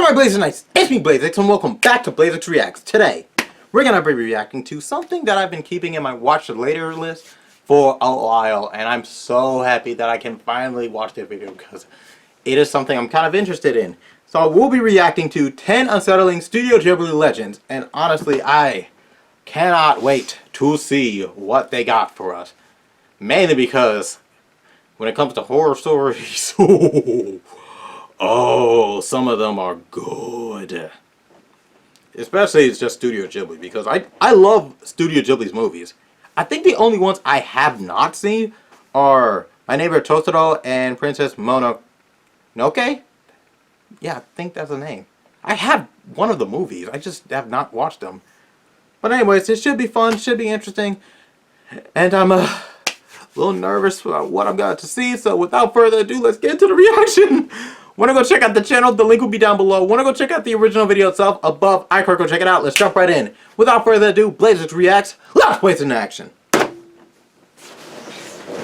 Alright, Blazing Knights, it's me, Blazeix, and welcome back to Blazeix Reacts. Today, we're going to be reacting to something that I've been keeping in my watch later list for a while, and I'm so happy that I can finally watch this video because it is something I'm kind of interested in. So we'll be reacting to 10 unsettling Studio Ghibli legends, and honestly, I cannot wait to see what they got for us. Mainly because when it comes to horror stories, oh, some of them are good. Especially it's just Studio Ghibli, because I love Studio Ghibli's movies. I think the only ones I have not seen are My Neighbor Totoro and Princess Mononoke. Yeah, I think that's the name. I have one of the movies, I just have not watched them. But anyways, it should be fun, should be interesting. And I'm a little nervous about what I'm going to see, so without further ado, let's get into the reaction. Want to go check out the channel? The link will be down below. Want to go check out the original video itself? Above, go check it out. Let's jump right in. Without further ado, Blazeix Reacts. Let's blaze into action.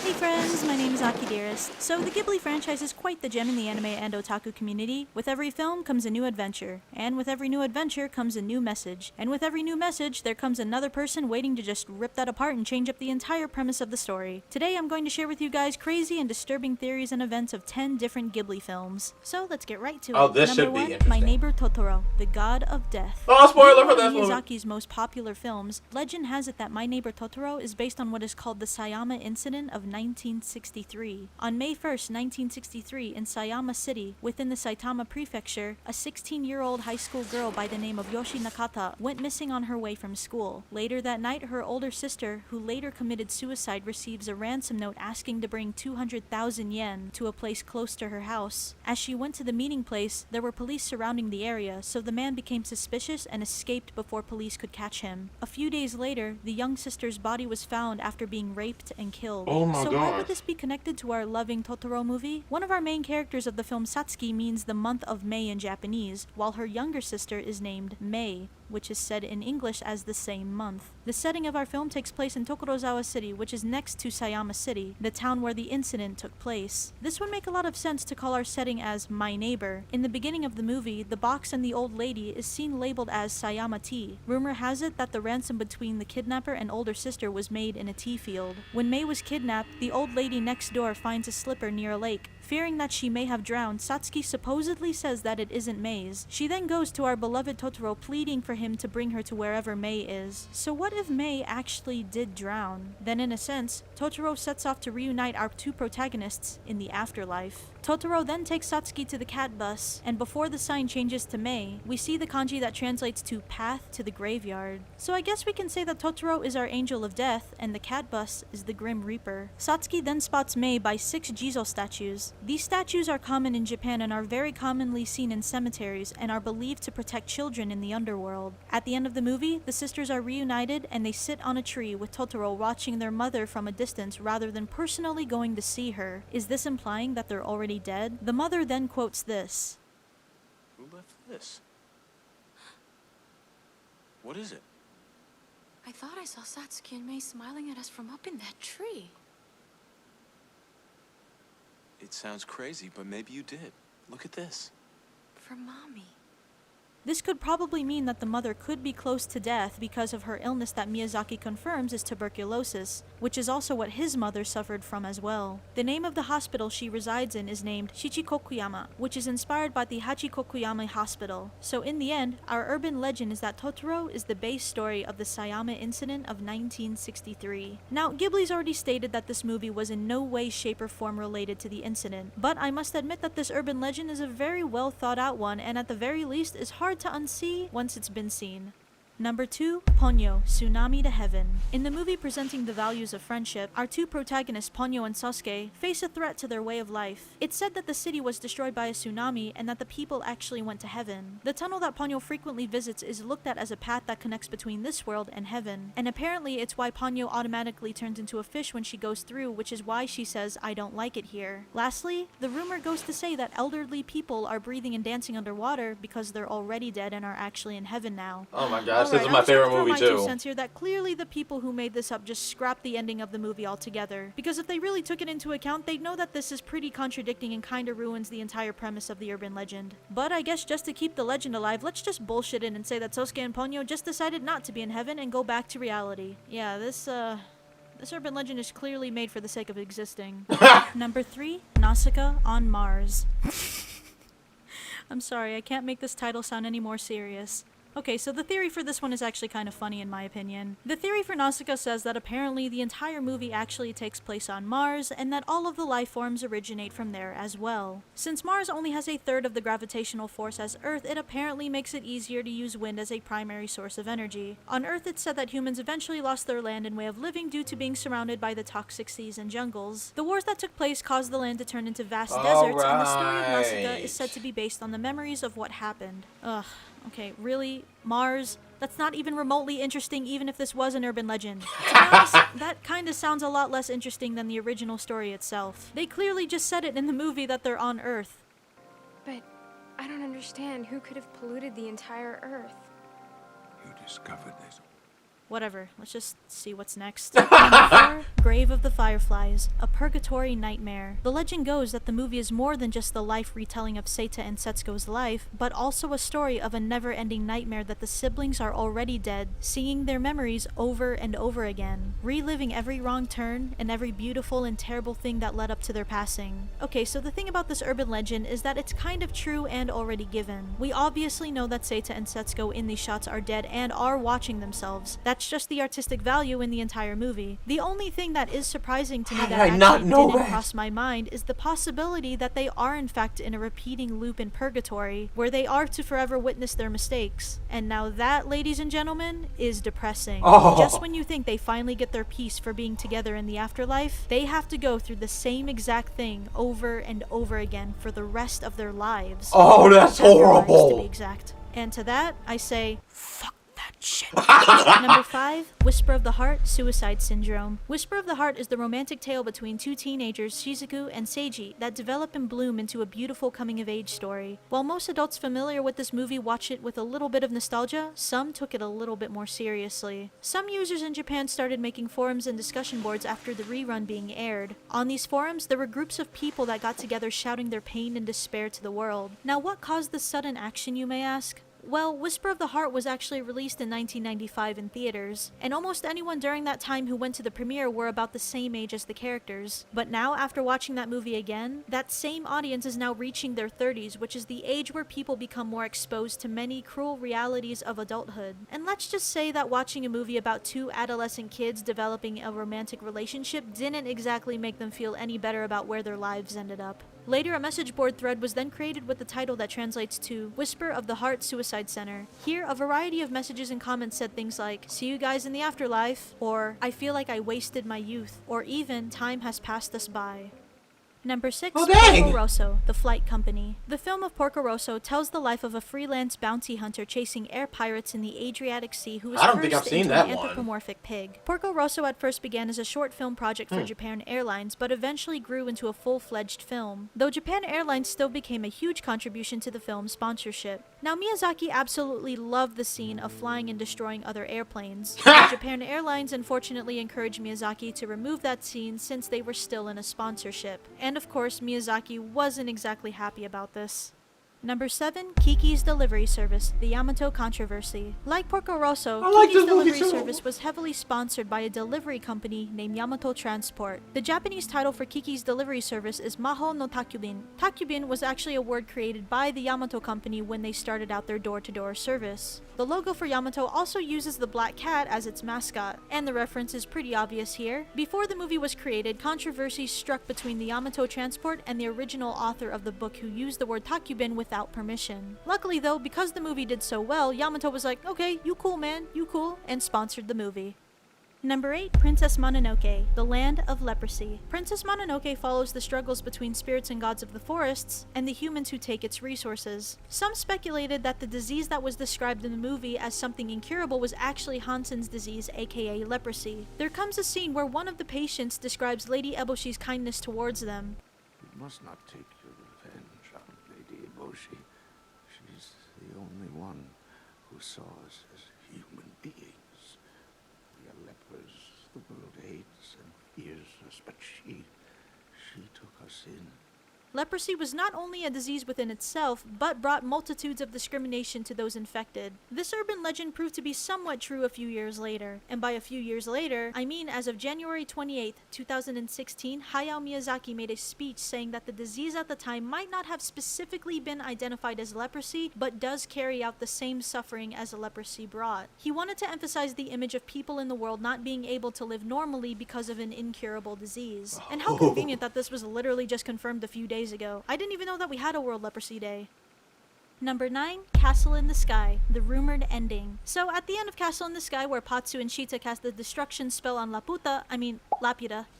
Hey friends, my name is Aki Dearest. So the Ghibli franchise is quite the gem in the anime and otaku community. With every film comes a new adventure, and with every new adventure comes a new message, and with every new message there comes another person waiting to just rip that apart and change up the entire premise of the story. Today I'm going to share with you guys crazy and disturbing theories and events of 10 different Ghibli films. So let's get right to it. Oh, this Number should be 1, interesting. My Neighbor Totoro, the God of Death. Oh, spoiler for Being this one of movie. Miyazaki's most popular films, legend has it that My Neighbor Totoro is based on what is called the Sayama Incident of 1963. On May 1st, 1963, in Sayama City, within the Saitama Prefecture, a 16-year-old high school girl by the name of Yoshi Nakata went missing on her way from school. Later that night, her older sister, who later committed suicide, receives a ransom note asking to bring 200,000 yen to a place close to her house. As she went to the meeting place, there were police surrounding the area, so the man became suspicious and escaped before police could catch him. A few days later, the young sister's body was found after being raped and killed. Oh my So why gosh. would this be connected to our loving Totoro movie? One of our main characters of the film, Satsuki, means the month of May in Japanese, while her younger sister is named May, which is said in English as the same month. The setting of our film takes place in Tokorozawa City, which is next to Sayama City, the town where the incident took place. This would make a lot of sense to call our setting as My Neighbor. In the beginning of the movie, the box and the old lady is seen labeled as Sayama tea. Rumor has it that the ransom between the kidnapper and older sister was made in a tea field. When May was kidnapped, the old lady next door finds a slipper near a lake. Fearing that she may have drowned, Satsuki supposedly says that it isn't May's. She then goes to our beloved Totoro pleading for him to bring her to wherever May is. So what if May actually did drown? Then in a sense, Totoro sets off to reunite our two protagonists in the afterlife. Totoro then takes Satsuki to the cat bus, and before the sign changes to May, we see the kanji that translates to path to the graveyard. So I guess we can say that Totoro is our angel of death, and the cat bus is the Grim Reaper. Satsuki then spots May by 6 Jizo statues. These statues are common in Japan and are very commonly seen in cemeteries and are believed to protect children in the underworld. At the end of the movie, the sisters are reunited and they sit on a tree with Totoro watching their mother from a distance rather than personally going to see her. Is this implying that they're already dead? The mother then quotes this. Who left this? What is it? I thought I saw Satsuki and Mei smiling at us from up in that tree. It sounds crazy, but maybe you did. Look at this. For Mommy. This could probably mean that the mother could be close to death because of her illness that Miyazaki confirms is tuberculosis, which is also what his mother suffered from as well. The name of the hospital she resides in is named Shichikokuyama, which is inspired by the Hachikokuyama Hospital. So in the end, our urban legend is that Totoro is the base story of the Sayama incident of 1963. Now, Ghibli's already stated that this movie was in no way, shape, or form related to the incident, but I must admit that this urban legend is a very well thought out one, and at the very least is hard to unsee once it's been seen. Number 2, Ponyo, Tsunami to Heaven. In the movie presenting the values of friendship, our two protagonists, Ponyo and Sasuke, face a threat to their way of life. It's said that the city was destroyed by a tsunami and that the people actually went to heaven. The tunnel that Ponyo frequently visits is looked at as a path that connects between this world and heaven, and apparently it's why Ponyo automatically turns into a fish when she goes through, which is why she says, "I don't like it here." Lastly, the rumor goes to say that elderly people are breathing and dancing underwater because they're already dead and are actually in heaven now. Oh my gosh, Yes, this is my favorite movie too. too. Sense here that clearly the people who made this up just scrapped the ending of the movie altogether. Because if they really took it into account, they'd know that this is pretty contradicting and kinda ruins the entire premise of the urban legend. But I guess just to keep the legend alive, let's just bullshit it and say that Sosuke and Ponyo just decided not to be in heaven and go back to reality. Yeah, this urban legend is clearly made for the sake of existing. Number 3, Nausicaa on Mars. I'm sorry, I can't make this title sound any more serious. Okay, so the theory for this one is actually kind of funny in my opinion. The theory for Nausicaa says that apparently the entire movie actually takes place on Mars, and that all of the life forms originate from there as well. Since Mars only has a third of the gravitational force as Earth, it apparently makes it easier to use wind as a primary source of energy. On Earth, it's said that humans eventually lost their land and way of living due to being surrounded by the toxic seas and jungles. The wars that took place caused the land to turn into vast deserts, and the story of Nausicaa is said to be based on the memories of what happened. Ugh. Okay, really? Mars? That's not even remotely interesting even if this was an urban legend. To be honest, that kinda sounds a lot less interesting than the original story itself. They clearly just said it in the movie that they're on Earth. But I don't understand who could have polluted the entire Earth. You discovered this. Whatever, let's just see what's next. Number 4, Grave of the Fireflies, a purgatory nightmare. The legend goes that the movie is more than just the life retelling of Seita and Setsuko's life, but also a story of a never-ending nightmare that the siblings are already dead, seeing their memories over and over again, reliving every wrong turn and every beautiful and terrible thing that led up to their passing. Okay, so the thing about this urban legend is that it's kind of true and already given. We obviously know that Seita and Setsuko in these shots are dead and are watching themselves. That's just the artistic value in the entire movie. The only thing that is surprising to me that actually didn't cross my mind is the possibility that they are in fact in a repeating loop in purgatory, where they are to forever witness their mistakes. And now that, ladies and gentlemen, is depressing. Just when you think they finally get their peace for being together in the afterlife, they have to go through the same exact thing over and over again for the rest of their lives. Oh, that's horrible! To be exact. And to that, I say, fuck that shit. Number 5, Whisper of the Heart, Suicide Syndrome. Whisper of the Heart is the romantic tale between two teenagers, Shizuku and Seiji, that develop and bloom into a beautiful coming-of-age story. While most adults familiar with this movie watch it with a little bit of nostalgia, some took it a little bit more seriously. Some users in Japan started making forums and discussion boards after the rerun being aired. On these forums, there were groups of people that got together shouting their pain and despair to the world. Now, what caused this sudden action, you may ask? Well, Whisper of the Heart was actually released in 1995 in theaters, and almost anyone during that time who went to the premiere were about the same age as the characters. But now, after watching that movie again, that same audience is now reaching their 30s, which is the age where people become more exposed to many cruel realities of adulthood. And let's just say that watching a movie about two adolescent kids developing a romantic relationship didn't exactly make them feel any better about where their lives ended up. Later, a message board thread was then created with the title that translates to Whisper of the Heart Suicide Center. Here, a variety of messages and comments said things like, "See you guys in the afterlife," or "I feel like I wasted my youth," or even "Time has passed us by." Number 6, Porco Rosso, The Flight Company. The film of Porco Rosso tells the life of a freelance bounty hunter chasing air pirates in the Adriatic Sea who was cursed into an anthropomorphic pig. Porco Rosso at first began as a short film project for Japan Airlines, but eventually grew into a full-fledged film, though Japan Airlines still became a huge contribution to the film's sponsorship. Now, Miyazaki absolutely loved the scene of flying and destroying other airplanes. Japan Airlines unfortunately encouraged Miyazaki to remove that scene since they were still in a sponsorship. And of course, Miyazaki wasn't exactly happy about this. Number 7, Kiki's Delivery Service, The Yamato Controversy. Like Porco Rosso, Kiki's Delivery Service was heavily sponsored by a delivery company named Yamato Transport. The Japanese title for Kiki's Delivery Service is Maho no Takubin. Takubin was actually a word created by the Yamato company when they started out their door-to-door service. The logo for Yamato also uses the black cat as its mascot, and the reference is pretty obvious here. Before the movie was created, controversy struck between the Yamato Transport and the original author of the book who used the word Takubin without permission. Luckily though, because the movie did so well, Yamato was like, "Okay, you cool man, you cool," and sponsored the movie. Number 8, Princess Mononoke, The Land of Leprosy. Princess Mononoke follows the struggles between spirits and gods of the forests and the humans who take its resources. Some speculated that the disease that was described in the movie as something incurable was actually Hansen's disease, aka leprosy. There comes a scene where one of the patients describes Lady Eboshi's kindness towards them. You must not take your revenge on Lady Eboshi. She's the only one who saw us as human the world hates and fears us, but she took us in. Leprosy was not only a disease within itself, but brought multitudes of discrimination to those infected. This urban legend proved to be somewhat true a few years later. And by a few years later, I mean as of January 28, 2016, Hayao Miyazaki made a speech saying that the disease at the time might not have specifically been identified as leprosy, but does carry out the same suffering as leprosy brought. He wanted to emphasize the image of people in the world not being able to live normally because of an incurable disease. And how convenient that this was literally just confirmed a few days ago. I didn't even know that we had a World Leprosy Day. Number 9, Castle in the Sky, the rumored ending. So at the end of Castle in the Sky, where Patsu and Shita cast the destruction spell on Laputa,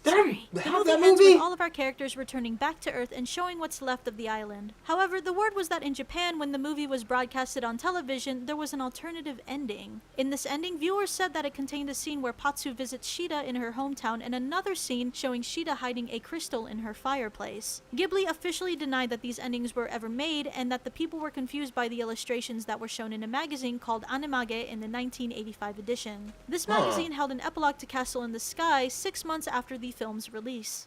Sorry. The movie ends with all of our characters returning back to Earth and showing what's left of the island. However, the word was that in Japan, when the movie was broadcasted on television, there was an alternative ending. In this ending, viewers said that it contained a scene where Patsu visits Shita in her hometown and another scene showing Shita hiding a crystal in her fireplace. Ghibli officially denied that these endings were ever made and that the people were confused by the illustrations that were shown in a magazine called Animage in the 1985 edition. This magazine held an epilogue to Castle in the Sky 6 months after the film's release.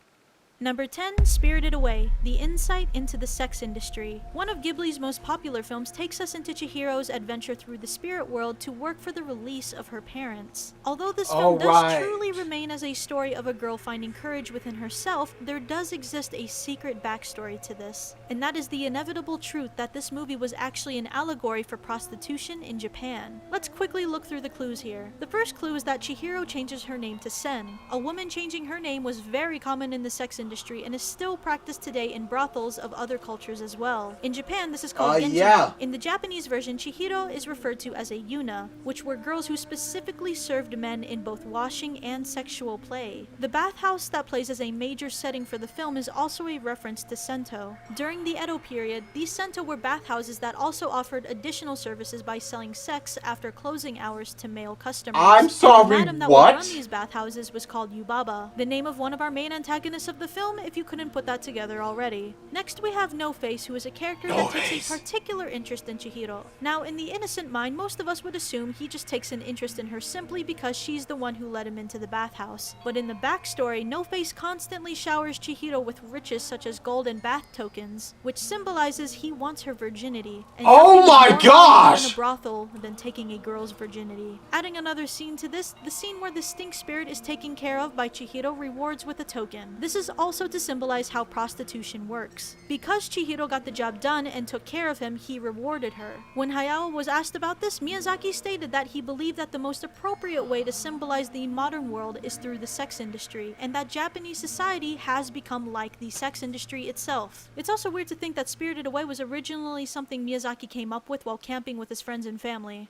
Number 10, Spirited Away, the insight into the sex industry. One of Ghibli's most popular films takes us into Chihiro's adventure through the spirit world to work for the release of her parents. Although this film does truly remain as a story of a girl finding courage within herself, there does exist a secret backstory to this. And that is the inevitable truth that this movie was actually an allegory for prostitution in Japan. Let's quickly look through the clues here. The first clue is that Chihiro changes her name to Sen. A woman changing her name was very common in the sex industry and is still practiced today in brothels of other cultures as well. In Japan, this is called genji. In the Japanese version, Chihiro is referred to as a yuna, which were girls who specifically served men in both washing and sexual play. The bathhouse that plays as a major setting for the film is also a reference to sento. During the Edo period, these sento were bathhouses that also offered additional services by selling sex after closing hours to male customers. I'm sorry, the madam that would run these bathhouses was called Yubaba, the name of one of our main antagonists of the film, if you couldn't put that together already. Next, we have No Face, who is a character that takes a particular interest in Chihiro. Now, in the innocent mind, most of us would assume he just takes an interest in her simply because she's the one who let him into the bathhouse. But in the backstory, No Face constantly showers Chihiro with riches such as gold and bath tokens, which symbolizes he wants her virginity. And oh my gosh! In a brothel than taking a girl's virginity. Adding another scene to this, the scene where the stink spirit is taken care of by Chihiro rewards with a token. This is also to symbolize how prostitution works. Because Chihiro got the job done and took care of him, he rewarded her. When Hayao was asked about this, Miyazaki stated that he believed that the most appropriate way to symbolize the modern world is through the sex industry, and that Japanese society has become like the sex industry itself. It's also weird to think that Spirited Away was originally something Miyazaki came up with while camping with his friends and family.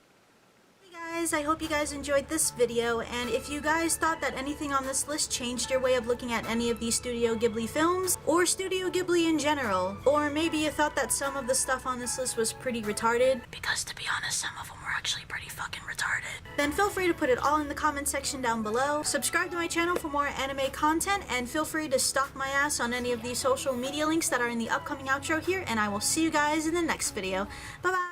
Guys, I hope you guys enjoyed this video, and if you guys thought that anything on this list changed your way of looking at any of these Studio Ghibli films, or Studio Ghibli in general, or maybe you thought that some of the stuff on this list was pretty retarded, because to be honest, some of them were actually pretty fucking retarded, then feel free to put it all in the comment section down below. Subscribe to my channel for more anime content, and feel free to stalk my ass on any of these social media links that are in the upcoming outro here, and I will see you guys in the next video. Bye bye!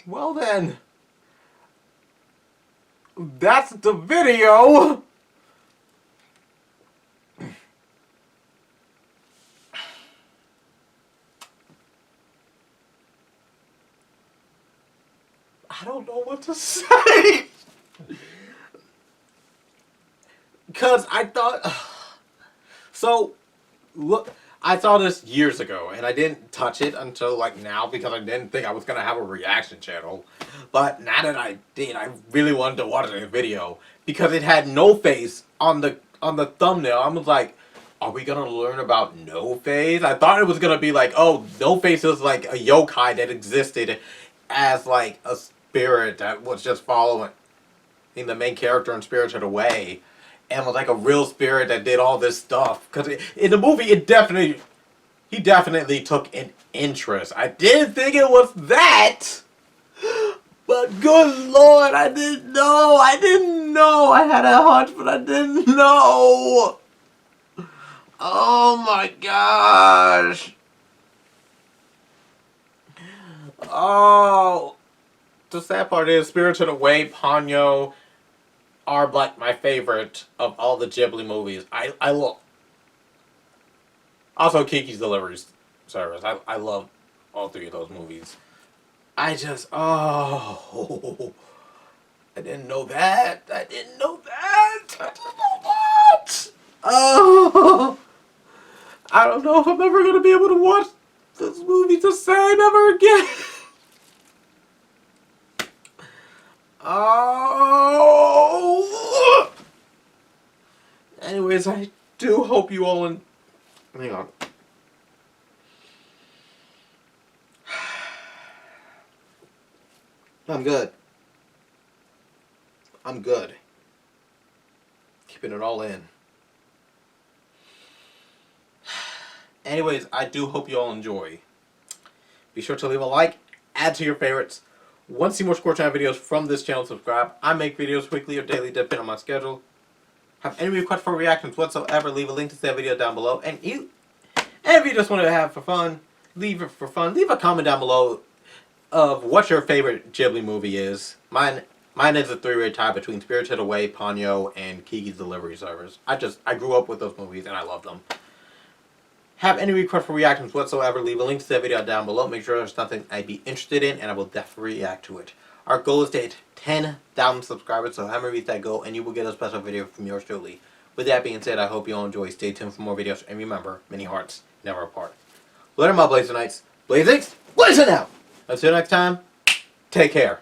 Well then, that's the video. I don't know what to say. Because I thought, so, look, I saw this years ago, and I didn't touch it until, like, now, because I didn't think I was going to have a reaction channel. But now that I did, I really wanted to watch the video, because it had No Face on the thumbnail. I was like, are we going to learn about No Face? I thought it was going to be like, oh, No Face is like a yokai that existed as, like, a spirit that was just following. being the main character in Spirited Away, and was like a real spirit that did all this stuff. Because in the movie, he definitely took an interest. I didn't think it was that, but good lord, I didn't know. I didn't know. I had a hunch, but I didn't know. Oh my gosh. Oh. The sad part is, Spirited Away, Ponyo are like my favorite of all the Ghibli movies. I love. Also, Kiki's Delivery Service. I love all three of those movies. I just, oh, I didn't know that. I didn't know that. I didn't know that. Oh, I don't know if I'm ever gonna be able to watch this movie the same ever again. Oh. Anyways, I do hope you all hang on. I'm good. I'm good. Keeping it all in. Anyways, I do hope you all enjoy. Be sure to leave a like, add to your favorites. Want to see more Score Time videos from this channel, subscribe. I make videos weekly or daily depending on my schedule. Have any requests for reactions whatsoever, leave a link to that video down below. And if you just want to have for fun, leave it for fun. Leave a comment down below of what your favorite Ghibli movie is. Mine is a three-way tie between Spirited Away, Ponyo, and Kiki's Delivery Service. I grew up with those movies and I love them. Have any requests for reactions whatsoever, leave a link to that video down below. Make sure there's something I'd be interested in, and I will definitely react to it. Our goal is to hit 10,000 subscribers, so help me reach that goal, and you will get a special video from yours truly. With that being said, I hope you all enjoy. Stay tuned for more videos, and remember, many hearts never apart. Later, my Blazing Knights. Blazeix, blazing out! Until next time, take care.